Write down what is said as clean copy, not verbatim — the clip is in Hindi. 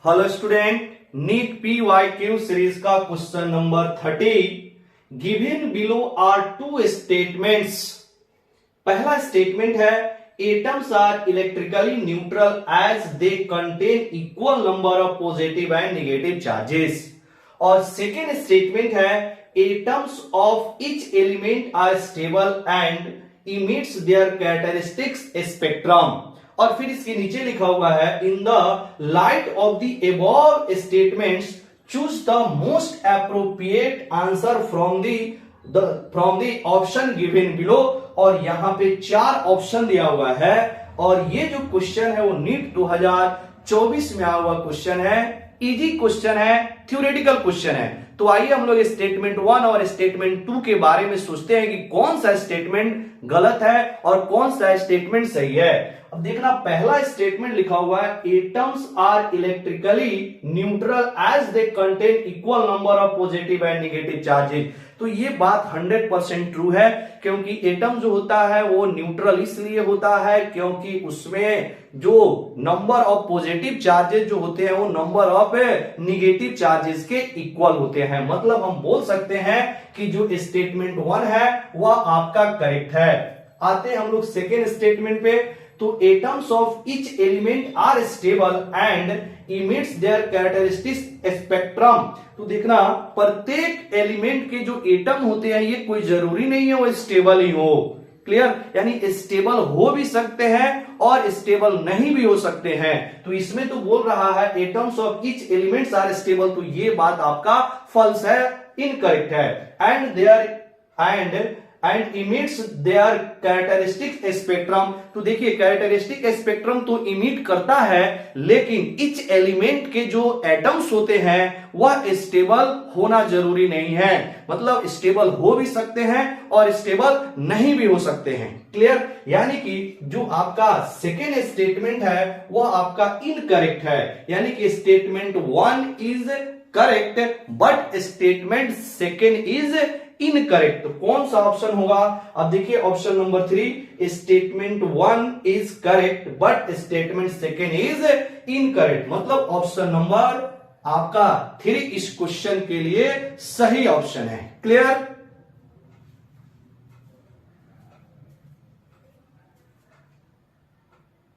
Hello student, NEET PYQ series का question number 30 given below are two statements. पहला स्टेटमेंट है atoms are electrically neutral as they contain equal number of positive and negative charges. और सेकेंड स्टेटमेंट है atoms of each element are stable and emits their characteristics spectrum. और फिर इसके नीचे लिखा हुआ है in the light of the above statements choose the most appropriate answer from the option given below. और यहां पे 4 ऑप्शन दिया हुआ है और ये जो क्वेश्चन है वो नीट 2024 में आया हुआ क्वेश्चन है। इजी क्वेश्चन है, थ्योरेटिकल क्वेश्चन है। तो आइए हम लोग स्टेटमेंट 1 और स्टेटमेंट 2 के बारे में सोचते हैं कि कौन सा स्टेटमेंट गलत है और कौन सा स्टेटमेंट सही है। अब देखना, पहला स्टेटमेंट लिखा हुआ है atoms are electrically neutral as they contain equal number of positive and negative charges. तो ये बात 100% ट्रू है, क्योंकि एटम जो होता है वो न्यूट्रल इसलिए होता है क्योंकि उसमें जो नंबर ऑफ पॉजिटिव चार्जेस जो होते हैं वो नंबर ऑफ नेगेटिव चार्जेस के इक्वल होते हैं। मतलब हम बोल सकते हैं कि जो स्टेटमेंट 1 है वह आपका करेक्ट है। आते हैं हम लोग सेकेंड स्टेटमेंट पे। तो atoms of each element are stable and emits their characteristics spectrum. तो देखना, प्रत्येक एलिमेंट के जो एटम होते हैं ये कोई जरूरी नहीं है वो स्टेबल ही हो। क्लियर? यानी स्टेबल हो भी सकते हैं और स्टेबल नहीं भी हो सकते हैं। तो इसमें तो बोल रहा है atoms of each elements are stable, तो ये बात आपका फॉल्स है, इनकरेक्ट है। And emits their characteristic spectrum. तो देखिए, कैरेक्टरिस्टिक स्पेक्ट्रम तो इमिट करता है, लेकिन ईच एलिमेंट के जो एटम्स होते हैं वह स्टेबल होना जरूरी नहीं है। मतलब स्टेबल हो भी सकते हैं और स्टेबल नहीं भी हो सकते हैं। क्लियर? यानी कि जो आपका सेकेंड स्टेटमेंट है वह आपका इनकरेक्ट है। यानी कि statement 1 is correct but statement second is incorrect. तो कौन सा ऑप्शन होगा? अब देखिए option number 3, statement 1 is correct but statement second is incorrect. मतलब ऑप्शन नंबर आपका 3 इस क्वेश्चन के लिए सही ऑप्शन है। क्लियर?